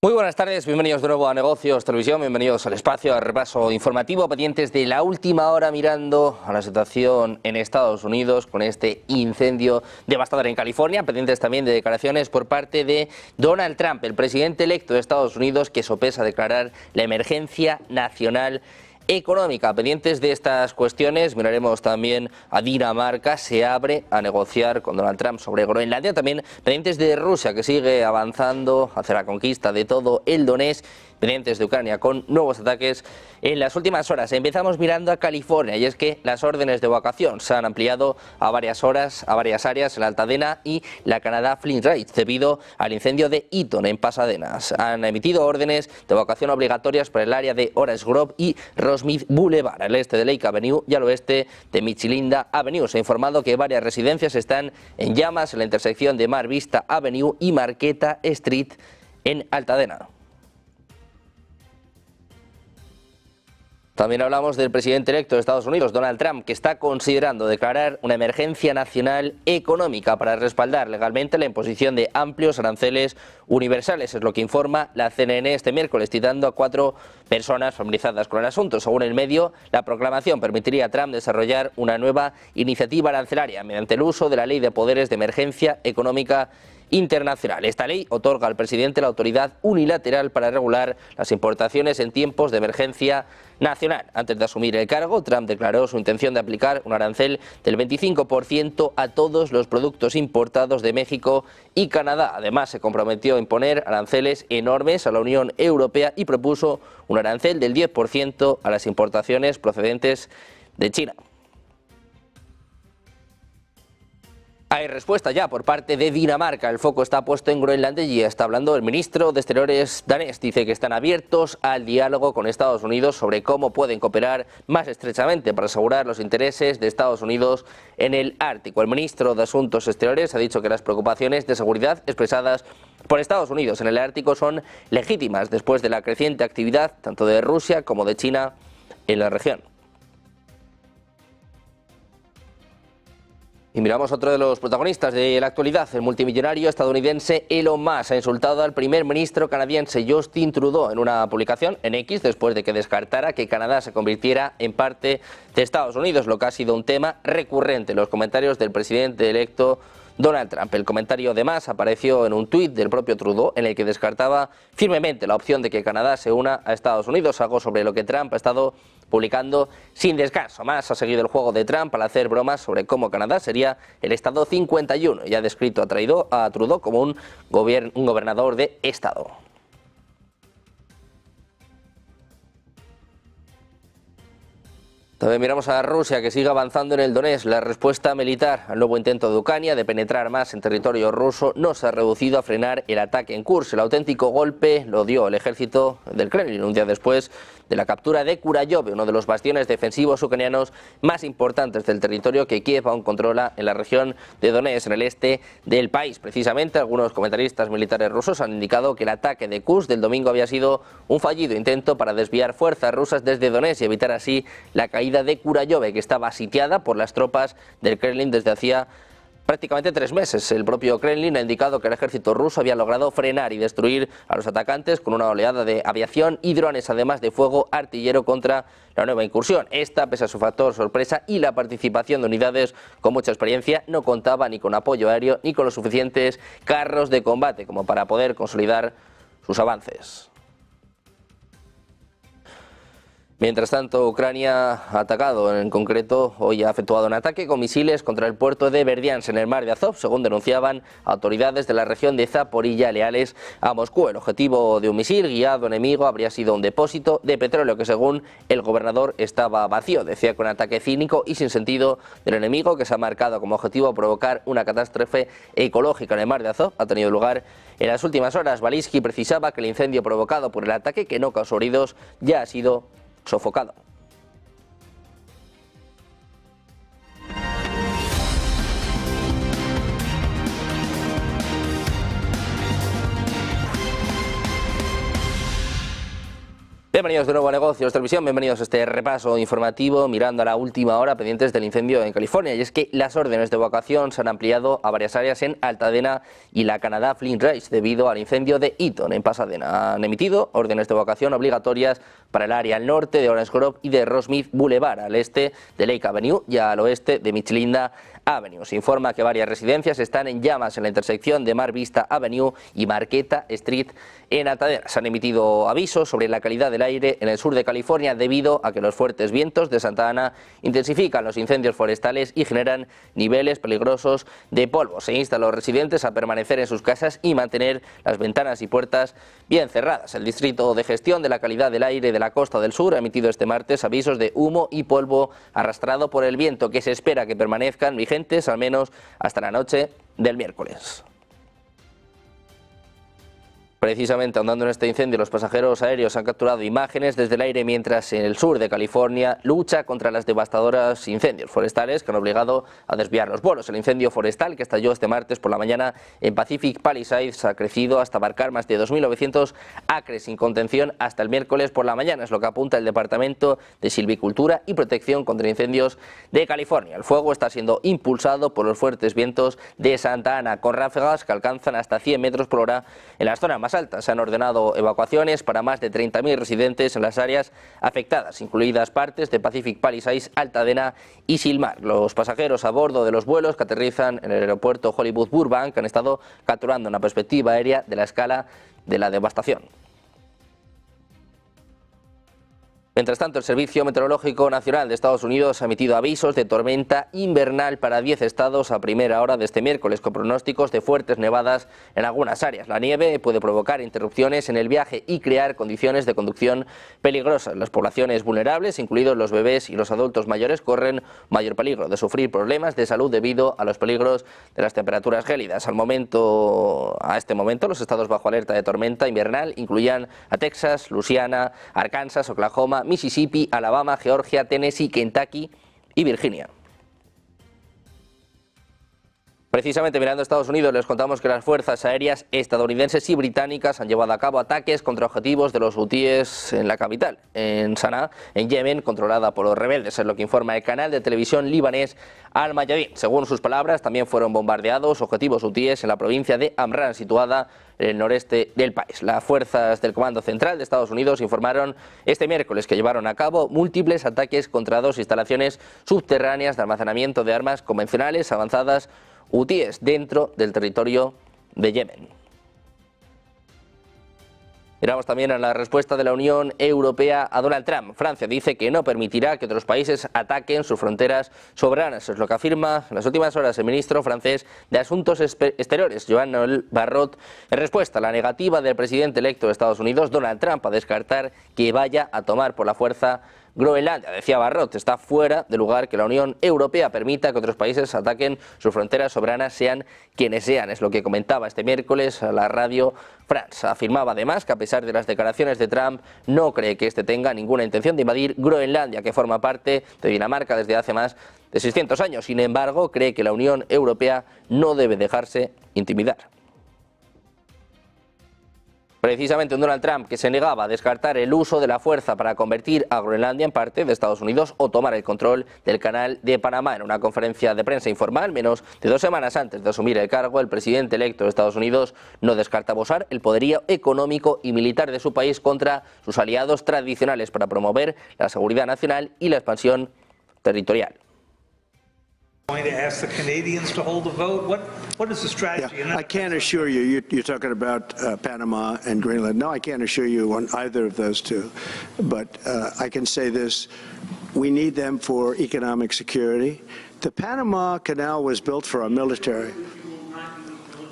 Muy buenas tardes, bienvenidos de nuevo a Negocios Televisión, bienvenidos al espacio, al repaso informativo, pendientes de la última hora mirando a la situación en Estados Unidos con este incendio devastador en California, pendientes también de declaraciones por parte de Donald Trump, el presidente electo de Estados Unidos, que sopesa declarar la emergencia nacional económica. Pendientes de estas cuestiones, miraremos también a Dinamarca, se abre a negociar con Donald Trump sobre Groenlandia, también pendientes de Rusia, que sigue avanzando hacia la conquista de todo el Donetsk, pendientes de Ucrania con nuevos ataques en las últimas horas. Empezamos mirando a California, y es que las órdenes de evacuación se han ampliado a varias áreas en la Altadena y la Canadá Flint Ridge debido al incendio de Eaton en Pasadena. Han emitido órdenes de evacuación obligatorias para el área de Orange Grove y Rosemead Boulevard, al este de Lake Avenue y al oeste de Michilinda Avenue. Se ha informado que varias residencias están en llamas en la intersección de Mar Vista Avenue y Marqueta Street en Altadena. También hablamos del presidente electo de Estados Unidos, Donald Trump, que está considerando declarar una emergencia nacional económica para respaldar legalmente la imposición de amplios aranceles universales. Es lo que informa la CNN este miércoles, citando a 4 personas familiarizadas con el asunto. Según el medio, la proclamación permitiría a Trump desarrollar una nueva iniciativa arancelaria mediante el uso de la Ley de Poderes de Emergencia Económica Internacional. Esta ley otorga al presidente la autoridad unilateral para regular las importaciones en tiempos de emergencia nacional. Antes de asumir el cargo, Trump declaró su intención de aplicar un arancel del 25% a todos los productos importados de México y Canadá. Además, se comprometió a imponer aranceles enormes a la Unión Europea y propuso un arancel del 10% a las importaciones procedentes de China. Hay respuesta ya por parte de Dinamarca. El foco está puesto en Groenlandia y está hablando el ministro de Exteriores danés. Dice que están abiertos al diálogo con Estados Unidos sobre cómo pueden cooperar más estrechamente para asegurar los intereses de Estados Unidos en el Ártico. El ministro de Asuntos Exteriores ha dicho que las preocupaciones de seguridad expresadas por Estados Unidos en el Ártico son legítimas después de la creciente actividad tanto de Rusia como de China en la región. Y miramos otro de los protagonistas de la actualidad. El multimillonario estadounidense Elon Musk ha insultado al primer ministro canadiense Justin Trudeau en una publicación en X después de que descartara que Canadá se convirtiera en parte de Estados Unidos, lo que ha sido un tema recurrente en los comentarios del presidente electo Donald Trump. El comentario de Musk apareció en un tuit del propio Trudeau en el que descartaba firmemente la opción de que Canadá se una a Estados Unidos, algo sobre lo que Trump ha estado publicando sin descanso. Musk ha seguido el juego de Trump al hacer bromas sobre cómo Canadá sería el Estado 51 y ha descrito a Trudeau como un gobernador de Estado. También miramos a Rusia, que sigue avanzando en el Donetsk. La respuesta militar al nuevo intento de Ucrania de penetrar más en territorio ruso no se ha reducido a frenar el ataque en Kursk. El auténtico golpe lo dio el ejército del Kremlin un día después de la captura de Kurayove, uno de los bastiones defensivos ucranianos más importantes del territorio que Kiev aún controla en la región de Donetsk, en el este del país. Precisamente, algunos comentaristas militares rusos han indicado que el ataque de Kursk del domingo había sido un fallido intento para desviar fuerzas rusas desde Donetsk y evitar así la caída de Kurayove, que estaba sitiada por las tropas del Kremlin desde hacía prácticamente 3 meses. El propio Kremlin ha indicado que el ejército ruso había logrado frenar y destruir a los atacantes con una oleada de aviación y drones, además de fuego artillero contra la nueva incursión. Esta, pese a su factor sorpresa y la participación de unidades con mucha experiencia, no contaba ni con apoyo aéreo ni con los suficientes carros de combate como para poder consolidar sus avances. Mientras tanto, Ucrania ha atacado, en concreto hoy ha efectuado un ataque con misiles contra el puerto de Berdiansk en el mar de Azov, según denunciaban autoridades de la región de Zaporilla leales a Moscú. El objetivo de un misil guiado enemigo habría sido un depósito de petróleo que, según el gobernador, estaba vacío. Decía que un ataque cínico y sin sentido del enemigo, que se ha marcado como objetivo provocar una catástrofe ecológica en el mar de Azov, ha tenido lugar en las últimas horas. Balinsky precisaba que el incendio provocado por el ataque, que no causó heridos, ya ha sido sofocado. Bien, Bienvenidos de nuevo a Negocios Televisión, bienvenidos a este repaso informativo mirando a la última hora pendientes del incendio en California. Y es que las órdenes de evacuación se han ampliado a varias áreas en Altadena y la Canadá Flint Ridge debido al incendio de Eaton en Pasadena. Han emitido órdenes de evacuación obligatorias para el área al norte de Orange Grove y de Rosemead Boulevard, al este de Lake Avenue y al oeste de Michelinda Avenue. Se informa que varias residencias están en llamas en la intersección de Mar Vista Avenue y Marqueta Street en Altadena. Se han emitido avisos sobre la calidad del aire en el sur de California debido a que los fuertes vientos de Santa Ana intensifican los incendios forestales y generan niveles peligrosos de polvo. Se insta a los residentes a permanecer en sus casas y mantener las ventanas y puertas bien cerradas. El Distrito de Gestión de la Calidad del Aire de la Costa del Sur ha emitido este martes avisos de humo y polvo arrastrado por el viento que se espera que permanezcan vigentes al menos hasta la noche del miércoles. Precisamente ahondando en este incendio, los pasajeros aéreos han capturado imágenes desde el aire mientras en el sur de California lucha contra las devastadoras incendios forestales que han obligado a desviar los vuelos. El incendio forestal que estalló este martes por la mañana en Pacific Palisades ha crecido hasta abarcar más de 2.900 acres sin contención hasta el miércoles por la mañana, es lo que apunta el Departamento de Silvicultura y Protección contra Incendios de California. El fuego está siendo impulsado por los fuertes vientos de Santa Ana, con ráfagas que alcanzan hasta 100 metros por hora en las zonas más altas. Se han ordenado evacuaciones para más de 30.000 residentes en las áreas afectadas, incluidas partes de Pacific Palisades, Altadena y Silmar. Los pasajeros a bordo de los vuelos que aterrizan en el aeropuerto Hollywood Burbank han estado capturando una perspectiva aérea de la escala de la devastación. Mientras tanto, el Servicio Meteorológico Nacional de Estados Unidos ha emitido avisos de tormenta invernal para 10 estados a primera hora de este miércoles, con pronósticos de fuertes nevadas en algunas áreas. La nieve puede provocar interrupciones en el viaje y crear condiciones de conducción peligrosas. Las poblaciones vulnerables, incluidos los bebés y los adultos mayores, corren mayor peligro de sufrir problemas de salud debido a los peligros de las temperaturas gélidas. A este momento, los estados bajo alerta de tormenta invernal incluían a Texas, Luisiana, Arkansas, Oklahoma, Mississippi, Alabama, Georgia, Tennessee, Kentucky y Virginia. Precisamente mirando a Estados Unidos, les contamos que las fuerzas aéreas estadounidenses y británicas han llevado a cabo ataques contra objetivos de los hutíes en la capital, en Sanaa, en Yemen, controlada por los rebeldes, es lo que informa el canal de televisión libanés Al Mayadin. Según sus palabras, también fueron bombardeados objetivos hutíes en la provincia de Amran, situada en el noreste del país. Las fuerzas del Comando Central de Estados Unidos informaron este miércoles que llevaron a cabo múltiples ataques contra 2 instalaciones subterráneas de almacenamiento de armas convencionales avanzadas hutíes dentro del territorio de Yemen. Miramos también a la respuesta de la Unión Europea a Donald Trump. Francia dice que no permitirá que otros países ataquen sus fronteras soberanas. Es lo que afirma en las últimas horas el ministro francés de Asuntos Exteriores, Jean-Noël Barrot, en respuesta a la negativa del presidente electo de Estados Unidos, Donald Trump, a descartar que vaya a tomar por la fuerza Groenlandia. Decía Barrot, está fuera de lugar que la Unión Europea permita que otros países ataquen sus fronteras soberanas, sean quienes sean. Es lo que comentaba este miércoles a la Radio France. Afirmaba además que a pesar de las declaraciones de Trump, no cree que este tenga ninguna intención de invadir Groenlandia, que forma parte de Dinamarca desde hace más de 600 años. Sin embargo, cree que la Unión Europea no debe dejarse intimidar. Precisamente un Donald Trump que se negaba a descartar el uso de la fuerza para convertir a Groenlandia en parte de Estados Unidos o tomar el control del canal de Panamá. En una conferencia de prensa informal, menos de 2 semanas antes de asumir el cargo, el presidente electo de Estados Unidos no descartaba usar el poderío económico y militar de su país contra sus aliados tradicionales para promover la seguridad nacional y la expansión territorial. Going to ask the Canadians to hold a vote? What is the strategy? Yeah, I can't assure you, you're talking about Panama and Greenland. No, I can't assure you on either of those two. But I can say this, we need them for economic security. The Panama Canal was built for our military.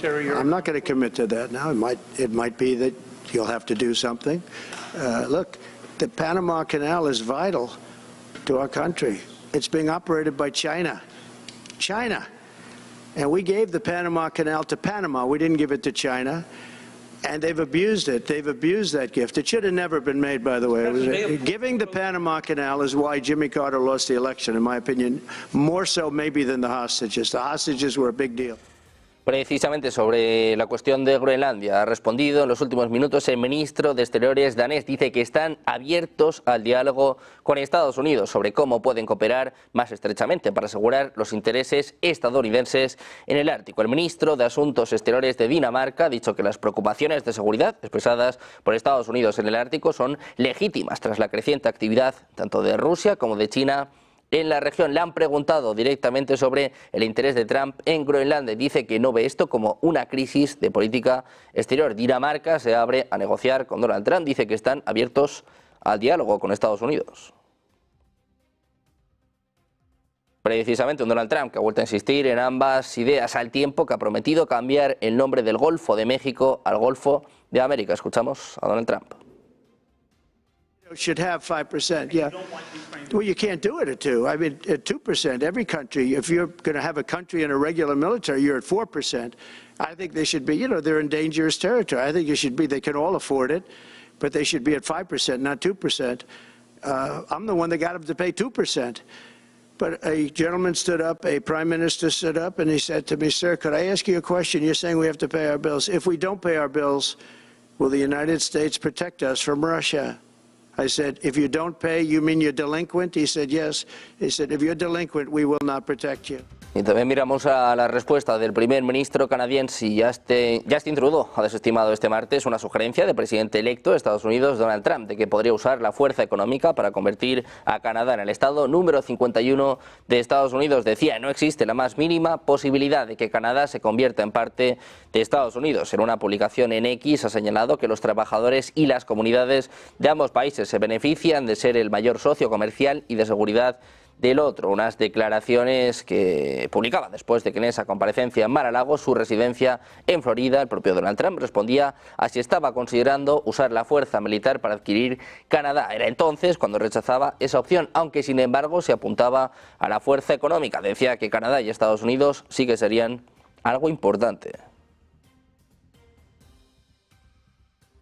I'm not going to commit to that now. It might be that you'll have to do something. Look, the Panama Canal is vital to our country. It's being operated by China. And we gave the Panama Canal to Panama. We didn't give it to China. And they've abused it. They've abused that gift. It should have never been made, by the way. Giving the Panama Canal is why Jimmy Carter lost the election, in my opinion, more so maybe than the hostages. The hostages were a big deal. Precisamente sobre la cuestión de Groenlandia ha respondido en los últimos minutos el ministro de Exteriores danés. Dice que están abiertos al diálogo con Estados Unidos sobre cómo pueden cooperar más estrechamente para asegurar los intereses estadounidenses en el Ártico. El ministro de Asuntos Exteriores de Dinamarca ha dicho que las preocupaciones de seguridad expresadas por Estados Unidos en el Ártico son legítimas tras la creciente actividad tanto de Rusia como de China en la región. Le han preguntado directamente sobre el interés de Trump en Groenlandia. Dice que no ve esto como una crisis de política exterior. Dinamarca se abre a negociar con Donald Trump. Dice que están abiertos al diálogo con Estados Unidos. Precisamente un Donald Trump que ha vuelto a insistir en ambas ideas al tiempo que ha prometido cambiar el nombre del Golfo de México al Golfo de América. Escuchamos a Donald Trump. Should have 5%, yeah. Well, you can't do it at 2. I mean, at 2%, every country, if you're going to have a country in a regular military, you're at 4%. I think they should be, you know, they're in dangerous territory. I think it should be, they can all afford it, but they should be at 5%, not 2%. I'm the one that got them to pay 2%. But a gentleman stood up, a prime minister stood up, and he said to me, sir, could I ask you a question? You're saying we have to pay our bills. If we don't pay our bills, will the United States protect us from Russia? I said, if you don't pay, you mean you're delinquent? He said, yes. He said, if you're delinquent, we will not protect you. Y también miramos a la respuesta del primer ministro canadiense. Justin Trudeau ha desestimado este martes una sugerencia del presidente electo de Estados Unidos, Donald Trump, de que podría usar la fuerza económica para convertir a Canadá en el estado número 51 de Estados Unidos. Decía, no existe la más mínima posibilidad de que Canadá se convierta en parte de Estados Unidos. En una publicación en X ha señalado que los trabajadores y las comunidades de ambos países se benefician de ser el mayor socio comercial y de seguridad del otro. Unas declaraciones que publicaba después de que en esa comparecencia en Mar-a-Lago, su residencia en Florida, el propio Donald Trump respondía a si estaba considerando usar la fuerza militar para adquirir Canadá. Era entonces cuando rechazaba esa opción, aunque sin embargo se apuntaba a la fuerza económica. Decía que Canadá y Estados Unidos sí que serían algo importante.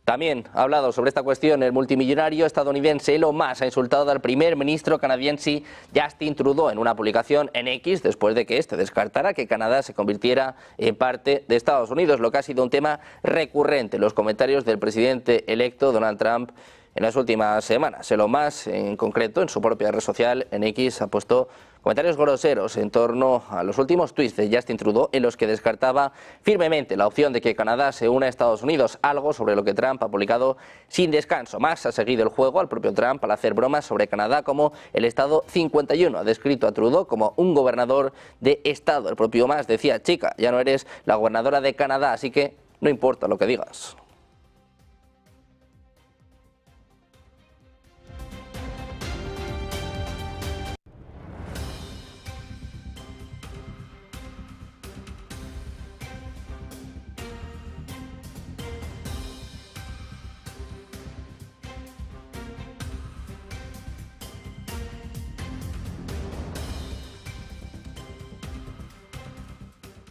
También ha hablado sobre esta cuestión el multimillonario estadounidense Elon Musk. Ha insultado al primer ministro canadiense Justin Trudeau en una publicación en X después de que este descartara que Canadá se convirtiera en parte de Estados Unidos, lo que ha sido un tema recurrente en los comentarios del presidente electo Donald Trump en las últimas semanas. Elon Musk, en concreto, en su propia red social, en X, ha puesto comentarios groseros en torno a los últimos tuits de Justin Trudeau en los que descartaba firmemente la opción de que Canadá se una a Estados Unidos, algo sobre lo que Trump ha publicado sin descanso. Musk ha seguido el juego al propio Trump al hacer bromas sobre Canadá como el Estado 51. Ha descrito a Trudeau como un gobernador de Estado. El propio Musk decía, chica, ya no eres la gobernadora de Canadá, así que no importa lo que digas.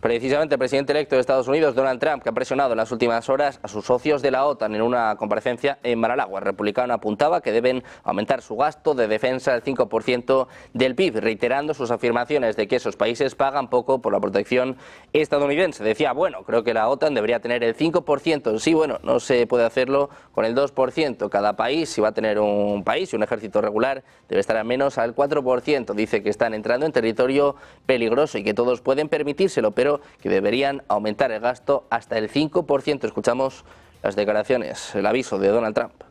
Precisamente el presidente electo de Estados Unidos, Donald Trump, que ha presionado en las últimas horas a sus socios de la OTAN en una comparecencia en Mar-a-Lago. El republicano apuntaba que deben aumentar su gasto de defensa al 5% del PIB, reiterando sus afirmaciones de que esos países pagan poco por la protección estadounidense. Decía, bueno, creo que la OTAN debería tener el 5%. Sí, bueno, no se puede hacerlo con el 2%. Cada país, si va a tener un país y un ejército regular, debe estar al menos al 4%. Dice que están entrando en territorio peligroso y que todos pueden permitírselo, pero que deberían aumentar el gasto hasta el 5%. Escuchamos las declaraciones, el aviso de Donald Trump.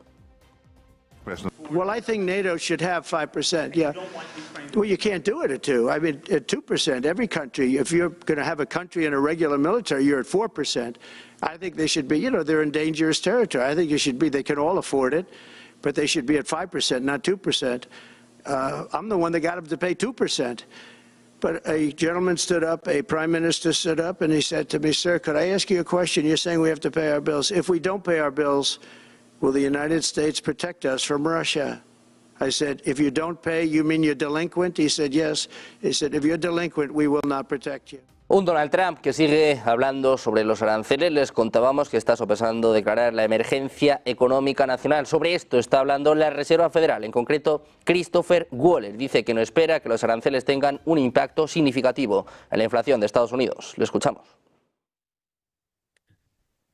Well, I think NATO should have 5%, yeah. Well, you can't do it at 2. I mean, at 2%, every country, if you're going to have a country in a regular military, you're at 4%. I think they should be, you know, they're in dangerous territory. I think it should be, they can all afford it, but they should be at 5%, not 2%. I'm the one that got them to pay 2%. But a gentleman stood up, a prime minister stood up, and he said to me, sir, could I ask you a question? You're saying we have to pay our bills. If we don't pay our bills, will the United States protect us from Russia? I said, if you don't pay, you mean you're delinquent? He said, yes. He said, if you're delinquent, we will not protect you. Un Donald Trump que sigue hablando sobre los aranceles. Les contábamos que está sopesando declarar la emergencia económica nacional. Sobre esto está hablando la Reserva Federal, en concreto Christopher Waller. Dice que no espera que los aranceles tengan un impacto significativo en la inflación de Estados Unidos. Le escuchamos.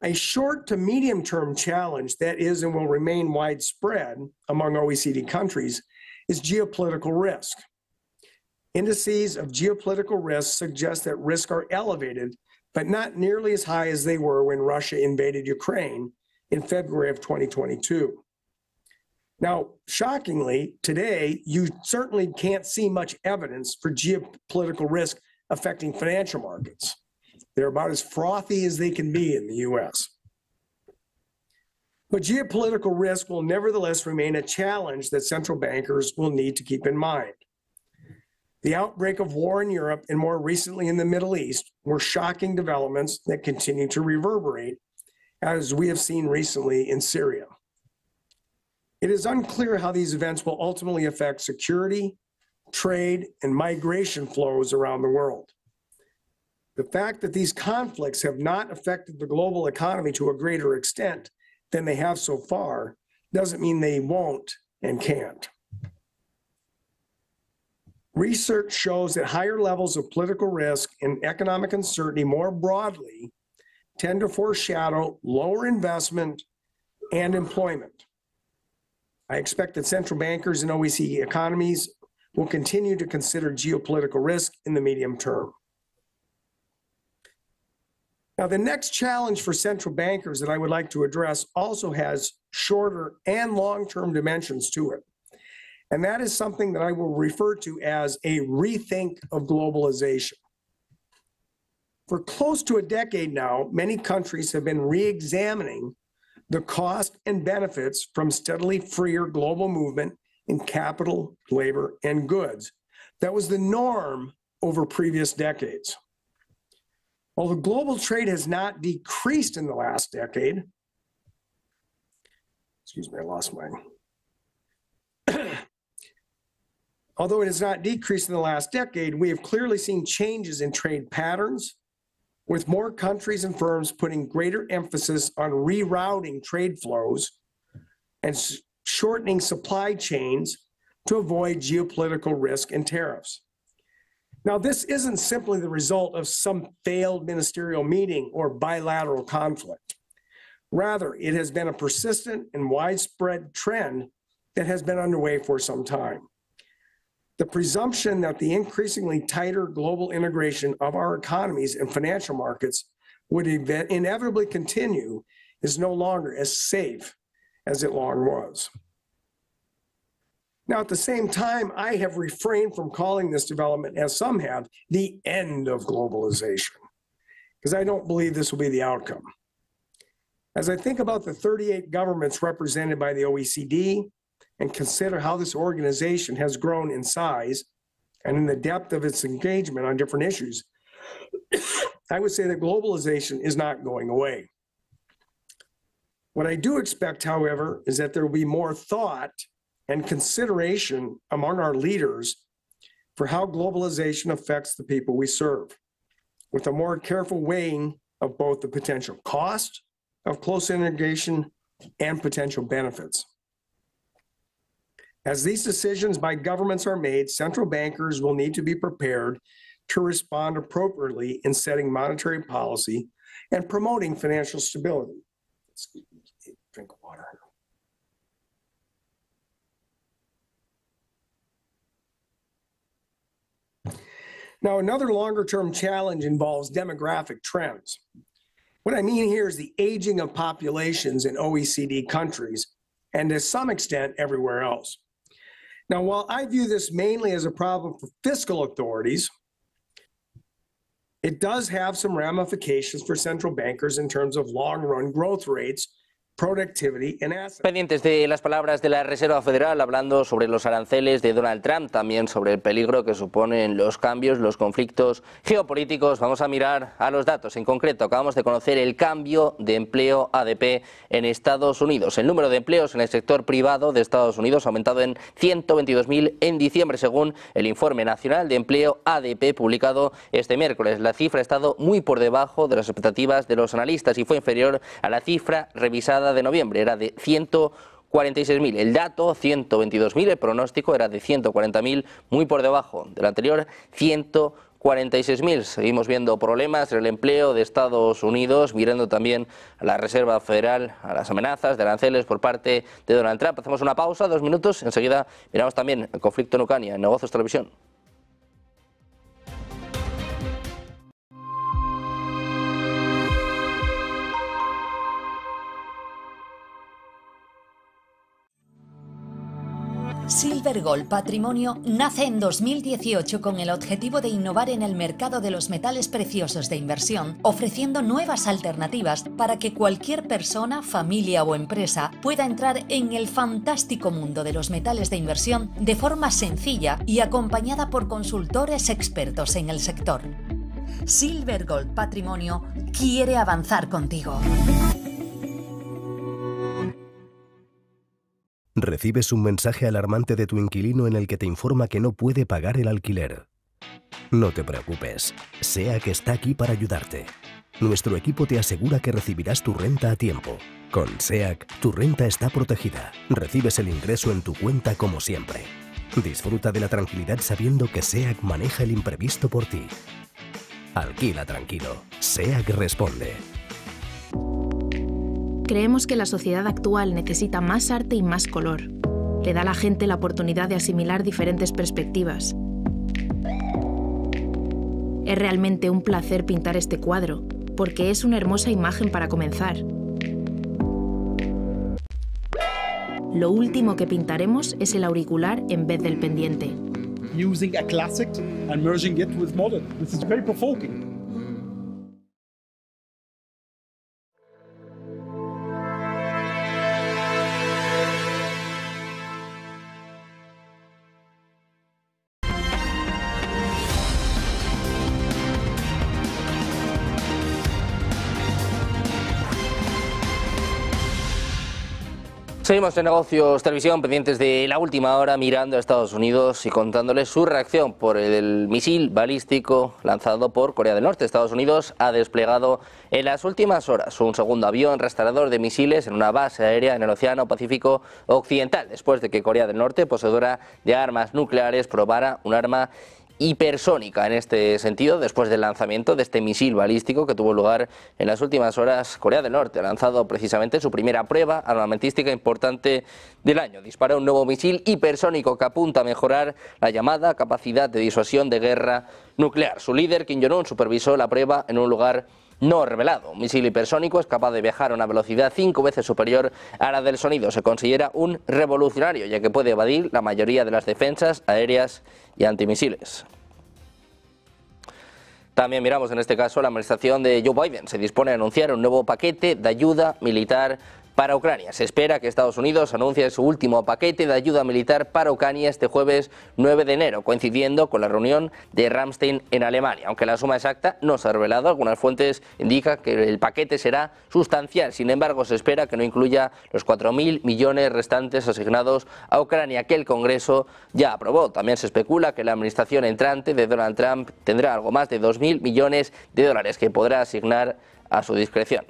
A short to medium-term challenge that is and will remain widespread among OECD countries is geopolitical risk. Indices of geopolitical risk suggest that risks are elevated, but not nearly as high as they were when Russia invaded Ukraine in February of 2022. Now, shockingly, today, you certainly can't see much evidence for geopolitical risk affecting financial markets. They're about as frothy as they can be in the US. But geopolitical risk will nevertheless remain a challenge that central bankers will need to keep in mind. The outbreak of war in Europe and more recently in the Middle East were shocking developments that continue to reverberate, as we have seen recently in Syria. It is unclear how these events will ultimately affect security, trade, and migration flows around the world. The fact that these conflicts have not affected the global economy to a greater extent than they have so far doesn't mean they won't and can't. Research shows that higher levels of political risk and economic uncertainty more broadly tend to foreshadow lower investment and employment. I expect that central bankers in OECD economies will continue to consider geopolitical risk in the medium term. Now, the next challenge for central bankers that I would like to address also has shorter and long-term dimensions to it. And that is something that I will refer to as a rethink of globalization. For close to a decade now, many countries have been re-examining the cost and benefits from steadily freer global movement in capital, labor, and goods. That was the norm over previous decades. Although global trade has not decreased in the last decade, excuse me, I lost mine. Although it has not decreased in the last decade, we have clearly seen changes in trade patterns, with more countries and firms putting greater emphasis on rerouting trade flows and shortening supply chains to avoid geopolitical risk and tariffs. Now, this isn't simply the result of some failed ministerial meeting or bilateral conflict. Rather, it has been a persistent and widespread trend that has been underway for some time. The presumption that the increasingly tighter global integration of our economies and financial markets would inevitably continue is no longer as safe as it long was. Now, at the same time, I have refrained from calling this development, as some have, the end of globalization, because I don't believe this will be the outcome. As I think about the 38 governments represented by the OECD and consider how this organization has grown in size and in the depth of its engagement on different issues, I would say that globalization is not going away. What I do expect, however, is that there will be more thought and consideration among our leaders for how globalization affects the people we serve, with a more careful weighing of both the potential cost of close integration and potential benefits. As these decisions by governments are made, central bankers will need to be prepared to respond appropriately in setting monetary policy and promoting financial stability. Excuse me, drink of water. Now, another longer-term challenge involves demographic trends. What I mean here is the aging of populations in OECD countries, and to some extent everywhere else. Now, while I view this mainly as a problem for fiscal authorities, it does have some ramifications for central bankers in terms of long-run growth rates, productivity and assets. Pendientes de las palabras de la Reserva Federal hablando sobre los aranceles de Donald Trump, también sobre el peligro que suponen los cambios, los conflictos geopolíticos. Vamos a mirar a los datos. En concreto, acabamos de conocer el cambio de empleo ADP en Estados Unidos. El número de empleos en el sector privado de Estados Unidos ha aumentado en 122.000 en diciembre, según el Informe Nacional de Empleo ADP publicado este miércoles. La cifra ha estado muy por debajo de las expectativas de los analistas y fue inferior a la cifra revisada de noviembre, era de 146.000. El dato, 122.000, el pronóstico era de 140.000, muy por debajo del anterior, 146.000. 46.000. Seguimos viendo problemas en el empleo de Estados Unidos, mirando también a la Reserva Federal, a las amenazas de aranceles por parte de Donald Trump. Hacemos una pausa, 2 minutos, enseguida miramos también el conflicto en Ucrania, en Negocios Televisión. Silver Gold Patrimonio nace en 2018 con el objetivo de innovar en el mercado de los metales preciosos de inversión, ofreciendo nuevas alternativas para que cualquier persona, familia o empresa pueda entrar en el fantástico mundo de los metales de inversión de forma sencilla y acompañada por consultores expertos en el sector. Silver Gold Patrimonio quiere avanzar contigo. Recibes un mensaje alarmante de tu inquilino en el que te informa que no puede pagar el alquiler. No te preocupes, SEAC está aquí para ayudarte. Nuestro equipo te asegura que recibirás tu renta a tiempo. Con SEAC, tu renta está protegida. Recibes el ingreso en tu cuenta como siempre. Disfruta de la tranquilidad sabiendo que SEAC maneja el imprevisto por ti. Alquila tranquilo. SEAC responde. Creemos que la sociedad actual necesita más arte y más color. Le da a la gente la oportunidad de asimilar diferentes perspectivas. Es realmente un placer pintar este cuadro, porque es una hermosa imagen para comenzar. Lo último que pintaremos es el auricular en vez del pendiente. Using a classic and merging it with modern. This is very provoking. Seguimos en Negocios Televisión, pendientes de la última hora, mirando a Estados Unidos y contándoles su reacción por el misil balístico lanzado por Corea del Norte. Estados Unidos ha desplegado en las últimas horas un segundo avión rastreador de misiles en una base aérea en el Océano Pacífico Occidental, después de que Corea del Norte, poseedora de armas nucleares, probara un arma hipersónica. En este sentido, después del lanzamiento de este misil balístico que tuvo lugar en las últimas horas, Corea del Norte ha lanzado precisamente su primera prueba armamentística importante del año. Disparó un nuevo misil hipersónico que apunta a mejorar la llamada capacidad de disuasión de guerra nuclear. Su líder, Kim Jong-un, supervisó la prueba en un lugar no revelado. Un misil hipersónico es capaz de viajar a una velocidad 5 veces superior a la del sonido. Se considera un revolucionario, ya que puede evadir la mayoría de las defensas aéreas y antimisiles. También miramos en este caso la administración de Joe Biden. Se dispone a anunciar un nuevo paquete de ayuda militar para Ucrania. Se espera que Estados Unidos anuncie su último paquete de ayuda militar para Ucrania este jueves 9 de enero, coincidiendo con la reunión de Ramstein en Alemania. Aunque la suma exacta no se ha revelado, algunas fuentes indican que el paquete será sustancial. Sin embargo, se espera que no incluya los 4.000 millones restantes asignados a Ucrania, que el Congreso ya aprobó. También se especula que la administración entrante de Donald Trump tendrá algo más de 2.000 millones de dólares que podrá asignar a su discreción.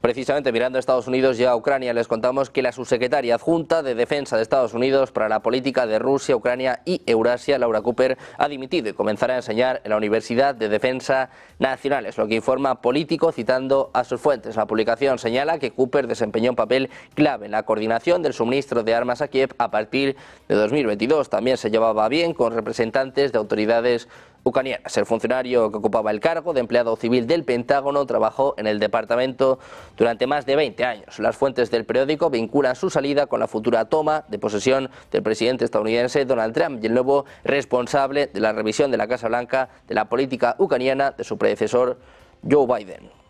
Precisamente mirando a Estados Unidos y a Ucrania, les contamos que la subsecretaria adjunta de Defensa de Estados Unidos para la política de Rusia, Ucrania y Eurasia, Laura Cooper, ha dimitido y comenzará a enseñar en la Universidad de Defensa Nacional. Es lo que informa Político citando a sus fuentes. La publicación señala que Cooper desempeñó un papel clave en la coordinación del suministro de armas a Kiev a partir de 2022. También se llevaba bien con representantes de autoridades ucranianas. El funcionario que ocupaba el cargo de empleado civil del Pentágono trabajó en el departamento durante más de 20 años. Las fuentes del periódico vinculan su salida con la futura toma de posesión del presidente estadounidense Donald Trump y el nuevo responsable de la revisión de la Casa Blanca de la política ucraniana de su predecesor Joe Biden.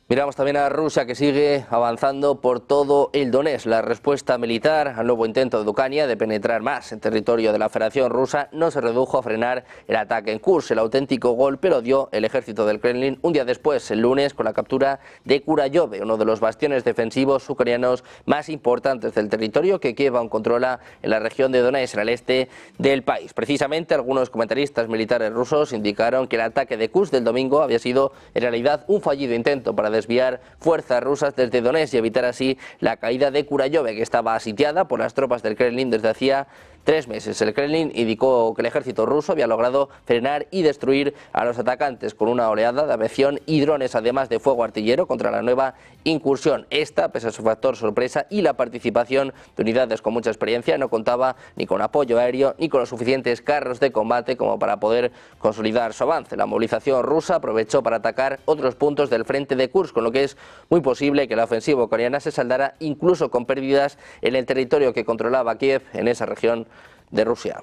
Miramos también a Rusia, que sigue avanzando por todo el Donetsk. La respuesta militar al nuevo intento de Ucrania de penetrar más en territorio de la Federación Rusa no se redujo a frenar el ataque en Kursk. El auténtico golpe lo dio el ejército del Kremlin un día después, el lunes, con la captura de Kurayove, uno de los bastiones defensivos ucranianos más importantes del territorio que Kiev aún controla en la región de Donetsk, en el este del país. Precisamente, algunos comentaristas militares rusos indicaron que el ataque de Kursk del domingo había sido en realidad un fallido intento para desviar fuerzas rusas desde Donetsk y evitar así la caída de Kurayove, que estaba asitiada por las tropas del Kremlin desde hacía 3 meses. El Kremlin indicó que el ejército ruso había logrado frenar y destruir a los atacantes con una oleada de aviación y drones, además de fuego artillero, contra la nueva incursión. Esta, pese a su factor sorpresa y la participación de unidades con mucha experiencia, no contaba ni con apoyo aéreo ni con los suficientes carros de combate como para poder consolidar su avance. La movilización rusa aprovechó para atacar otros puntos del frente de Kursk, con lo que es muy posible que la ofensiva ucraniana se saldara incluso con pérdidas en el territorio que controlaba Kiev en esa región de Rusia.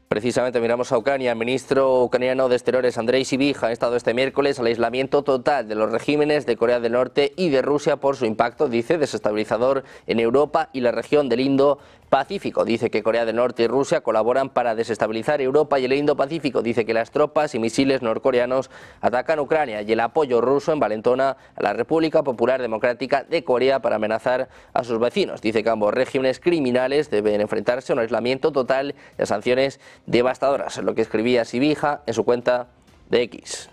Precisamente miramos a Ucrania. El ministro ucraniano de Exteriores, Andrei Sybiha, ha estado este miércoles al aislamiento total de los regímenes de Corea del Norte y de Rusia por su impacto, dice, desestabilizador en Europa y la región del Indo-Pacífico. Dice que Corea del Norte y Rusia colaboran para desestabilizar Europa y el Indo-Pacífico. Dice que las tropas y misiles norcoreanos atacan Ucrania y el apoyo ruso envalentona a la República Popular Democrática de Corea para amenazar a sus vecinos. Dice que ambos regímenes criminales deben enfrentarse a un aislamiento total y a sanciones devastadoras, es lo que escribía Sybiha en su cuenta de X.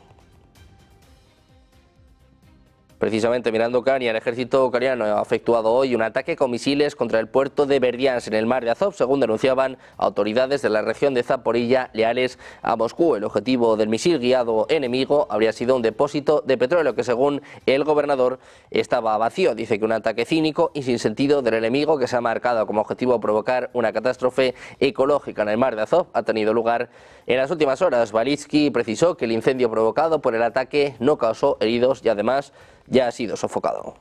Precisamente mirando Ucrania, el ejército ucraniano ha efectuado hoy un ataque con misiles contra el puerto de Berdiansk en el mar de Azov, según denunciaban autoridades de la región de Zaporilla leales a Moscú. El objetivo del misil guiado enemigo habría sido un depósito de petróleo que, según el gobernador, estaba vacío. Dice que un ataque cínico y sin sentido del enemigo, que se ha marcado como objetivo provocar una catástrofe ecológica en el mar de Azov, ha tenido lugar en las últimas horas. Balitsky precisó que el incendio provocado por el ataque no causó heridos y además ya ha sido sofocado.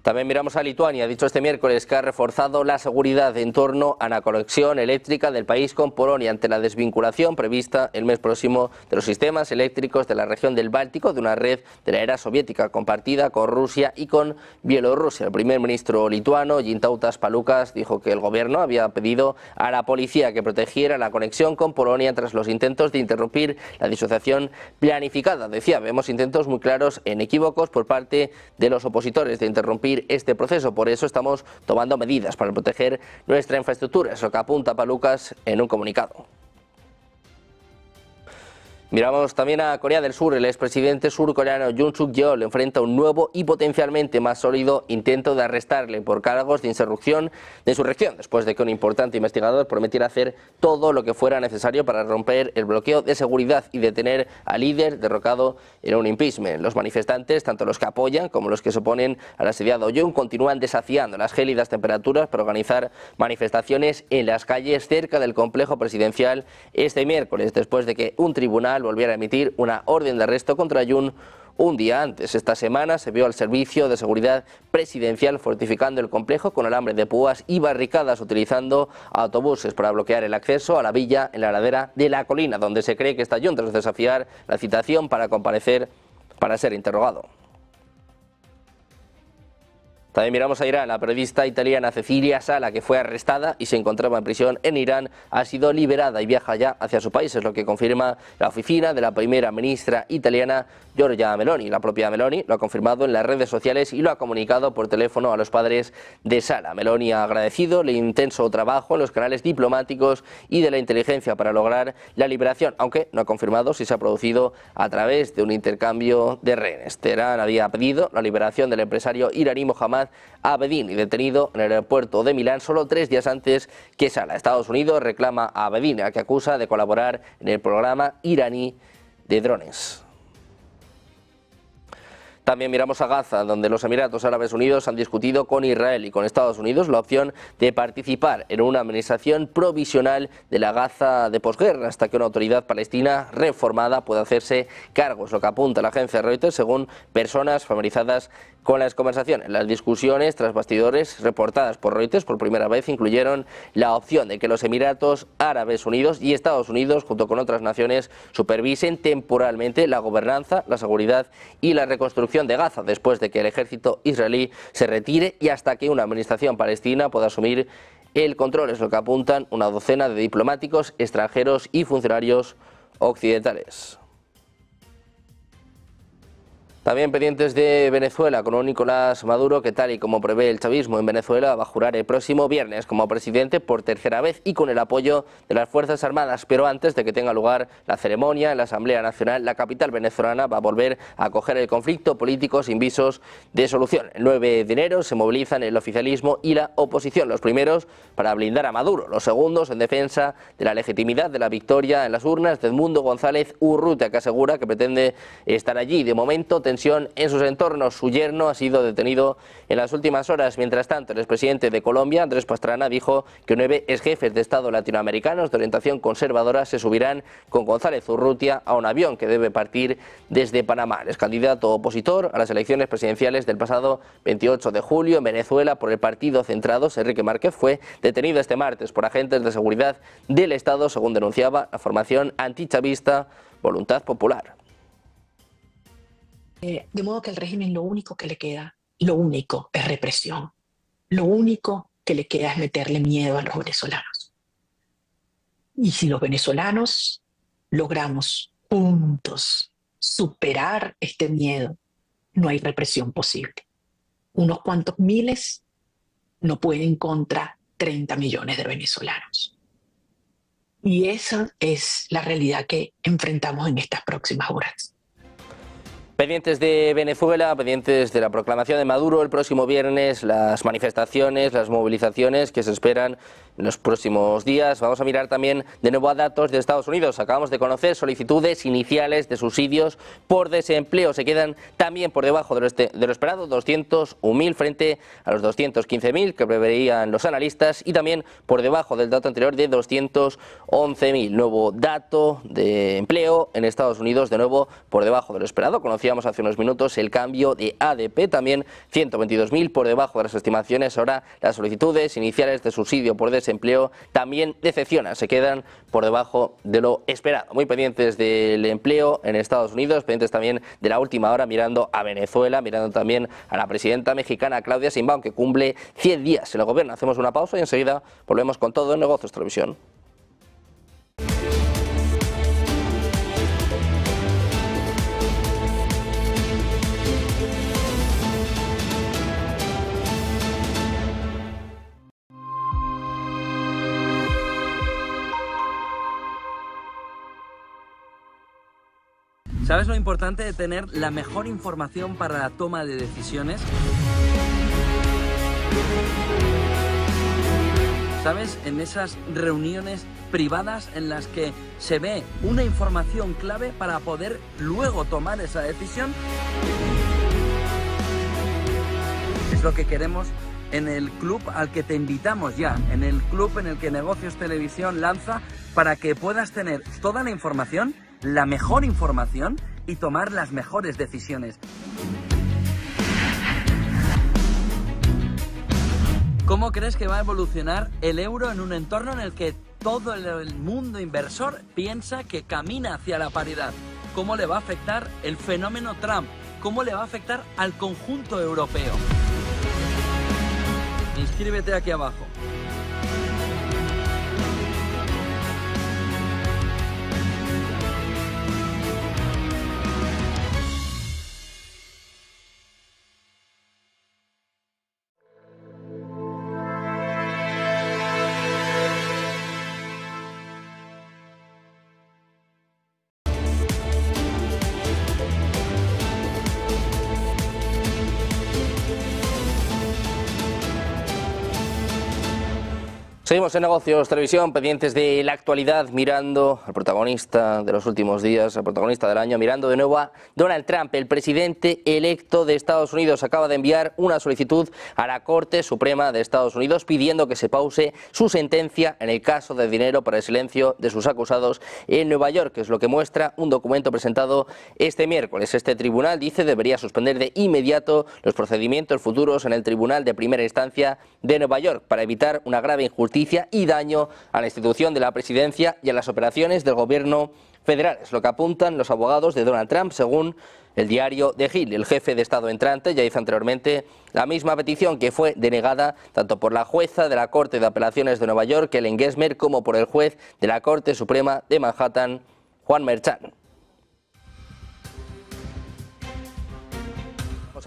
También miramos a Lituania. Ha dicho este miércoles que ha reforzado la seguridad en torno a la conexión eléctrica del país con Polonia ante la desvinculación prevista el mes próximo de los sistemas eléctricos de la región del Báltico, de una red de la era soviética compartida con Rusia y con Bielorrusia. El primer ministro lituano, Gintautas Palucas, dijo que el gobierno había pedido a la policía que protegiera la conexión con Polonia tras los intentos de interrumpir la disociación planificada. Decía, vemos intentos muy claros e inequívocos por parte de los opositores de interrumpir este proceso. Por eso estamos tomando medidas para proteger nuestra infraestructura, es lo que apunta Palucas en un comunicado. Miramos también a Corea del Sur. El expresidente surcoreano Yoon Suk-yeol enfrenta un nuevo y potencialmente más sólido intento de arrestarle por cargos de insurrección, después de que un importante investigador prometiera hacer todo lo que fuera necesario para romper el bloqueo de seguridad y detener al líder derrocado en un impeachment. Los manifestantes, tanto los que apoyan como los que se oponen al asediado Yoon, continúan desafiando las gélidas temperaturas para organizar manifestaciones en las calles cerca del complejo presidencial este miércoles, después de que un tribunal volviera a emitir una orden de arresto contra Yoon un día antes. Esta semana se vio al servicio de seguridad presidencial fortificando el complejo con alambre de púas y barricadas, utilizando autobuses para bloquear el acceso a la villa en la ladera de la colina, donde se cree que está Yoon tras desafiar la citación para comparecer para ser interrogado. También miramos a Irán. La periodista italiana Cecilia Sala, que fue arrestada y se encontraba en prisión en Irán, ha sido liberada y viaja ya hacia su país, es lo que confirma la oficina de la primera ministra italiana Giorgia Meloni. La propia Meloni lo ha confirmado en las redes sociales y lo ha comunicado por teléfono a los padres de Sala. Meloni ha agradecido el intenso trabajo en los canales diplomáticos y de la inteligencia para lograr la liberación, aunque no ha confirmado si se ha producido a través de un intercambio de rehenes. Teherán había pedido la liberación del empresario iraní Mohammad Abedin, detenido en el aeropuerto de Milán solo 3 días antes que Sala. Estados Unidos reclama a Abedin, a que acusa de colaborar en el programa iraní de drones. También miramos a Gaza, donde los Emiratos Árabes Unidos han discutido con Israel y con Estados Unidos la opción de participar en una administración provisional de la Gaza de posguerra, hasta que una autoridad palestina reformada pueda hacerse cargo, es lo que apunta la agencia Reuters, según personas familiarizadas con las conversaciones. Las discusiones tras bastidores reportadas por Reuters por primera vez incluyeron la opción de que los Emiratos Árabes Unidos y Estados Unidos, junto con otras naciones, supervisen temporalmente la gobernanza, la seguridad y la reconstrucción de Gaza, después de que el ejército israelí se retire y hasta que una administración palestina pueda asumir el control, es lo que apuntan una docena de diplomáticos extranjeros y funcionarios occidentales. También pendientes de Venezuela con un Nicolás Maduro que, tal y como prevé el chavismo en Venezuela, va a jurar el próximo viernes como presidente por tercera vez y con el apoyo de las Fuerzas Armadas. Pero antes de que tenga lugar la ceremonia en la Asamblea Nacional, la capital venezolana va a volver a acoger el conflicto político sin visos de solución. El 9 de enero se movilizan el oficialismo y la oposición, los primeros para blindar a Maduro, los segundos en defensa de la legitimidad de la victoria en las urnas de Edmundo González Urrutia, que asegura que pretende estar allí. De momento, tensión en sus entornos. Su yerno ha sido detenido en las últimas horas. Mientras tanto, el expresidente de Colombia, Andrés Pastrana, dijo que 9 exjefes de Estado latinoamericanos de orientación conservadora se subirán con González Urrutia a un avión que debe partir desde Panamá. El candidato opositor a las elecciones presidenciales del pasado 28 de julio en Venezuela por el Partido Centrados, Enrique Márquez, fue detenido este martes por agentes de seguridad del Estado, según denunciaba la formación antichavista Voluntad Popular. De modo que al régimen lo único que le queda, lo único es represión. Lo único que le queda es meterle miedo a los venezolanos. Y si los venezolanos logramos juntos superar este miedo, no hay represión posible. Unos cuantos miles no pueden contra 30 millones de venezolanos. Y esa es la realidad que enfrentamos en estas próximas horas. Pendientes de Venezuela, pendientes de la proclamación de Maduro el próximo viernes, las manifestaciones, las movilizaciones que se esperan en los próximos días. Vamos a mirar también de nuevo a datos de Estados Unidos. Acabamos de conocer solicitudes iniciales de subsidios por desempleo. Se quedan también por debajo de lo esperado, 201.000 frente a los 215.000 que preveían los analistas y también por debajo del dato anterior de 211.000. Nuevo dato de empleo en Estados Unidos, de nuevo por debajo de lo esperado. Conocíamos hace unos minutos el cambio de ADP, también 122.000 por debajo de las estimaciones. Ahora las solicitudes iniciales de subsidio por desempleo también decepcionan, se quedan por debajo de lo esperado. Muy pendientes del empleo en Estados Unidos, pendientes también de la última hora, mirando a Venezuela, mirando también a la presidenta mexicana Claudia Sheinbaum, que cumple 100 días en el gobierno. Hacemos una pausa y enseguida volvemos con todo en Negocios Televisión. ¿Sabes lo importante de tener la mejor información para la toma de decisiones? ¿Sabes? En esas reuniones privadas en las que se ve una información clave para poder luego tomar esa decisión. Es lo que queremos en el club al que te invitamos ya, en el club en el que Negocios Televisión lanza para que puedas tener toda la información, la mejor información y tomar las mejores decisiones. ¿Cómo crees que va a evolucionar el euro en un entorno en el que todo el mundo inversor piensa que camina hacia la paridad? ¿Cómo le va a afectar el fenómeno Trump? ¿Cómo le va a afectar al conjunto europeo? Inscríbete aquí abajo. Seguimos en Negocios Televisión, pendientes de la actualidad, mirando al protagonista de los últimos días, al protagonista del año, mirando de nuevo a Donald Trump. El presidente electo de Estados Unidos acaba de enviar una solicitud a la Corte Suprema de Estados Unidos pidiendo que se pause su sentencia en el caso de dinero para el silencio de sus acusados en Nueva York, que es lo que muestra un documento presentado este miércoles. Este tribunal, dice, debería suspender de inmediato los procedimientos futuros en el Tribunal de Primera Instancia de Nueva York para evitar una grave injusticia y daño a la institución de la presidencia y a las operaciones del gobierno federal. Es lo que apuntan los abogados de Donald Trump, según el diario The Hill. El jefe de Estado entrante ya hizo anteriormente la misma petición, que fue denegada tanto por la jueza de la Corte de Apelaciones de Nueva York, Ellen Gessmer, como por el juez de la Corte Suprema de Manhattan, Juan Merchan.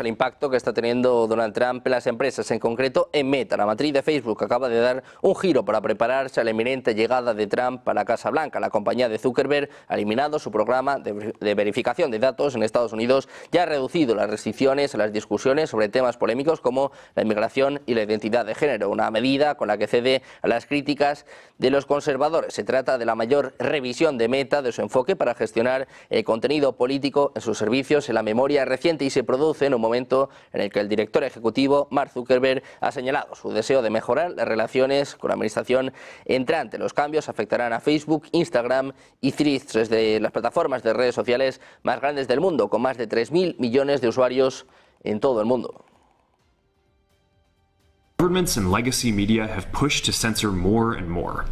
al impacto que está teniendo Donald Trump en las empresas, en concreto en Meta. La matriz de Facebook acaba de dar un giro para prepararse a la inminente llegada de Trump a la Casa Blanca. La compañía de Zuckerberg ha eliminado su programa de verificación de datos en Estados Unidos y ha reducido las restricciones a las discusiones sobre temas polémicos como la inmigración y la identidad de género, una medida con la que cede a las críticas de los conservadores. Se trata de la mayor revisión de Meta, de su enfoque para gestionar el contenido político en sus servicios en la memoria reciente, y se produce en un momento en el que el director ejecutivo Mark Zuckerberg ha señalado su deseo de mejorar las relaciones con la administración entrante. Los cambios afectarán a Facebook, Instagram y Threads, desde las plataformas de redes sociales más grandes del mundo, con más de 3.000 millones de usuarios en todo el mundo. Governments and legacy media have pushed to censor more and more.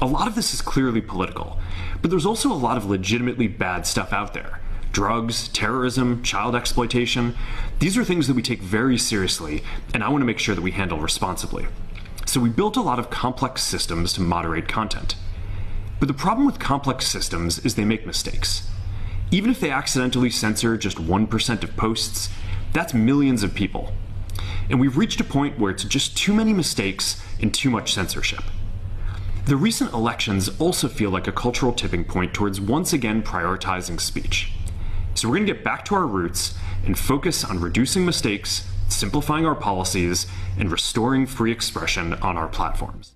A lot of this is clearly political, but there's also a lot of legitimately bad stuff out there. Drugs, terrorism, child exploitation. These are things that we take very seriously, and I want to make sure that we handle responsibly. So we built a lot of complex systems to moderate content. But the problem with complex systems is they make mistakes. Even if they accidentally censor just 1% of posts, that's millions of people. And we've reached a point where it's just too many mistakes and too much censorship. The recent elections also feel like a cultural tipping point towards once again prioritizing speech. So we're going to get back to our roots and focus on reducing mistakes, simplifying our policies, and restoring free expression on our platforms.